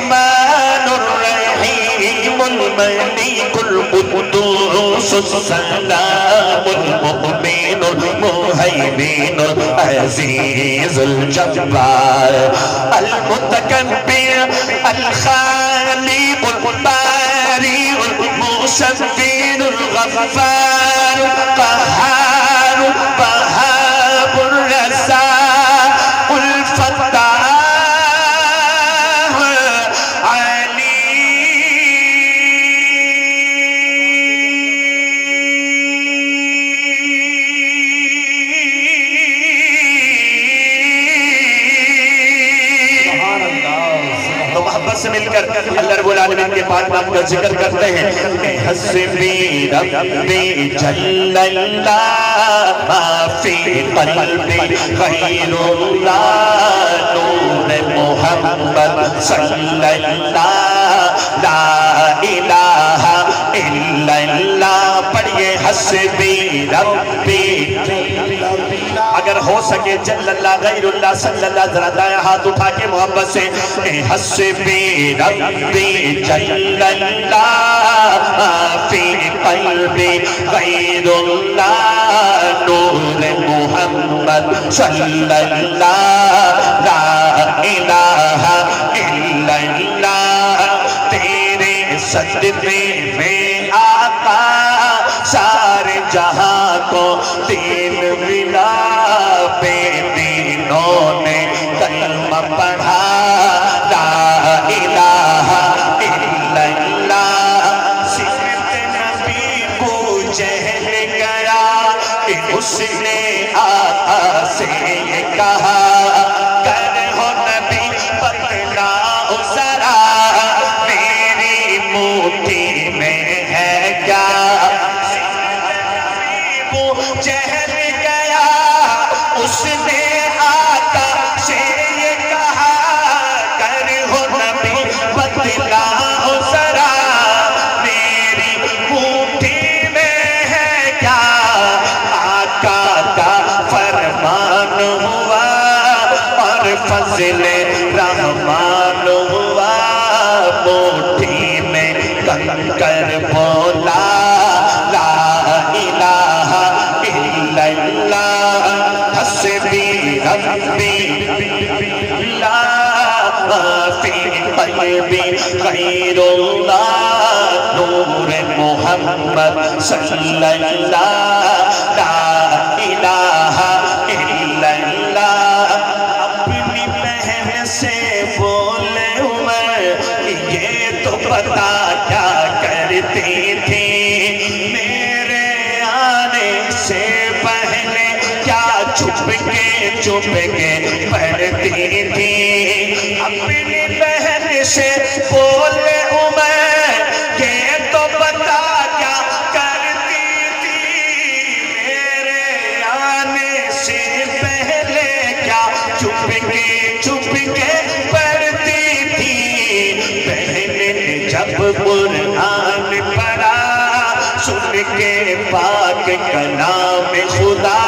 الرحمن الرحيم الملك القدوس السلام المؤمن المهيمن العزيز الجبار المتكبر الخالق البارئ المصور الغفار القهار الوهاب الرزاق الفتاح سے مل کر اللہ رب العالمین کے پاک نام کا ذکر کرتے ہیں حسبی ربی جل اللہ ما فی قلبی غیر اللہ نور محمد صلی اللہ لا الہ الا اللہ پڑھئے حسبی ربی اگر ہو سکے جل اللہ غیر اللہ صلی اللہ ذرا دائیں ہاتھ اٹھا کے محبت سے حسبی ربی جل اللہ فی قلبی غیر اللہ نور محمد صلی اللہ لا الہ الا اللہ تیرے صدقے میں آقا سارے جہاں کو دین ملا بے دینوں نے کلمہ پڑھا لا الہ الا اللہ صرف نبی کو جہل گیا اس نے آقا سے یہ کہا کر ہو نبی بتلاؤ ذرا میری موٹھی میں ہے کیا جہل گیا اس نے آقا سے یہ کہا کر ہو نبی بتلاؤ ذرا میری موٹھی میں ہے کیا آقا کا فرمان ہوا اور فضل رحمان ہوا موٹھی میں کنکر بولا لا الہ الا اللہ حسبی ربی لا فی قلبی غیر اللہ نور محمد صلی اللہ لا الہ الا اللہ اپنی بہن سے بولے عمر یہ تو پتا کیا کرتی تھی میرے آنے سے پہلے کیا چھپ کے پڑھتی تھی اپنی بہن سے بولے عمر یہ تو پتا کیا کرتی تھی میرے آنے سے پہلے کیا چھپ کے پڑھتی تھی بہن نے جب قرآن پڑھا سن کے پاک کلام خدا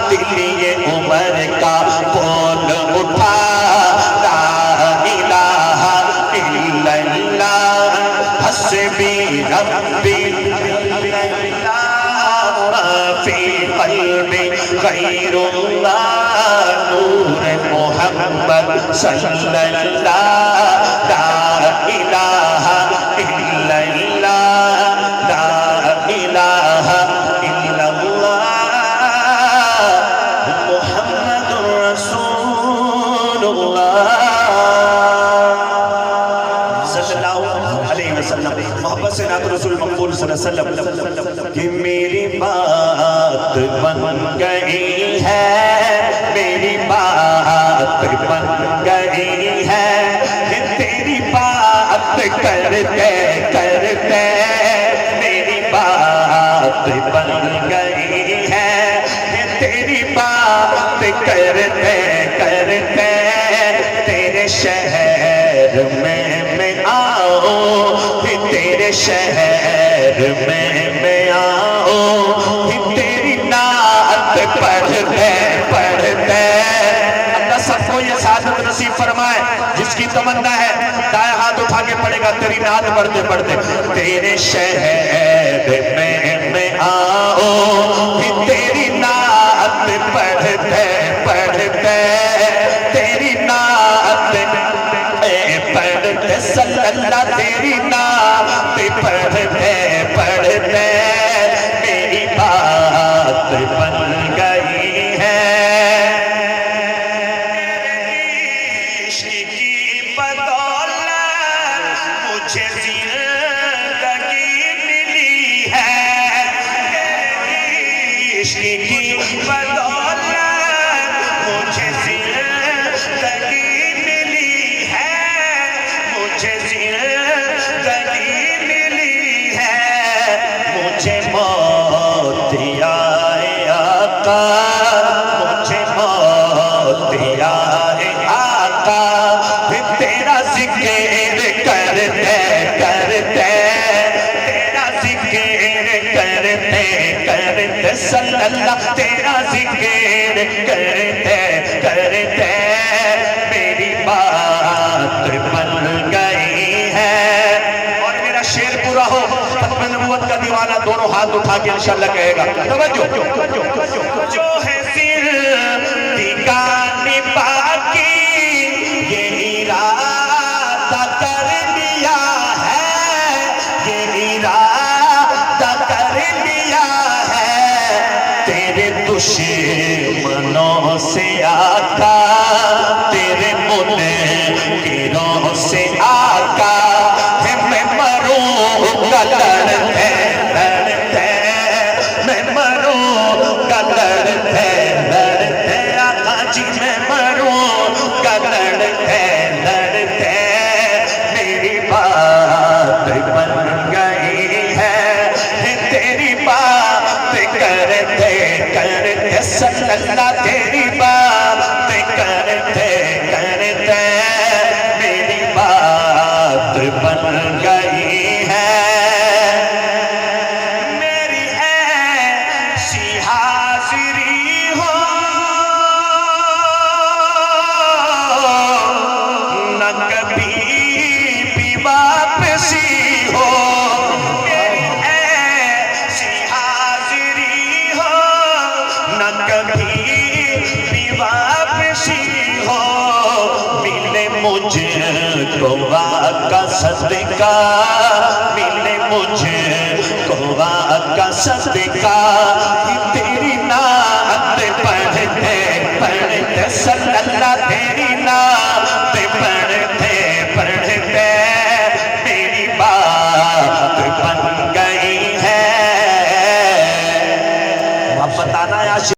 دل یہ عمر کا بول اٹھا لا الہ الا اللہ حسبی ربی فی قلبی غیر اللہ نور محمد صلی اللہ لا الہ الا اللہ لا الہ الا اللہ محمد رسول اللہ صلی اللہ علیہ وسلم محبت سے نعت رسول مقبول صلی اللہ علیہ وسلم کہ میری بات بن گئی ہے میری بات بن گئی ہے تیری بات کرتے کرتے میری بات بن گئی ہے تیری بات کرتے کرتے تیرے شہر میں آؤں تیرے شہر میں آؤں تیری نعت پڑھتے پڑھتے اللہ سب کو یہ سعادت نصیب فرمائے. جس کی تمنا ہے دائیں ہاتھ اٹھا کے پڑھے گا تیری نعت پڑھتے پڑھتے. تیرے شہر میں آؤ تیری نعت پڑھتے پڑھتے تیری نعت پڑھتے صلی اللہ تیری نعت پڑھتے پڑھتے میری بات بن گئی ہے. عشق کی بدولت مجھے زندگی ملی ہے. عشق کی بدولت مجھے زندگی ملی ہے. مجھے زندگی ملی ہے. مجھے موت آئے آقا مجھے موت آئے آقا تیرا ذکر کرتے کرتے تیرا ذکر کرتے کرتے صلی اللہ تیرا ذکر کرتے کرتے میری بات بن گئی ہے. اور میرا شعر پورا ہو ختم نبوت کا دیوانہ دونوں ہاتھ اٹھا کے انشاءاللہ کہے گا. توجہ جو ہے زندگان باقی یہ ارادہ کر لیا ہے. یہ ارادہ کر لیا ہے تیرے دشمنوں سے آقا تیرے منکروں سے آقا میں مروں گا لڑتے لڑتے میں مروں گا لڑتے لڑتے آقا جی میں مروں گا لڑتے لڑتے میری بات بن گئی ہے. تیری بات کرتے کرتے صلی اللہ تیری بات کرتے کرتے میری بات بن گئی ہے. میری ایسی حاضری ہو نہ کبھی بھی واپسی ہو. میری ایسی حاضری ہو نہ کبھی بھی واپسی ہو. ملے مجھے کو آقا صدقہ ملے مجھے کو آقا صدقہ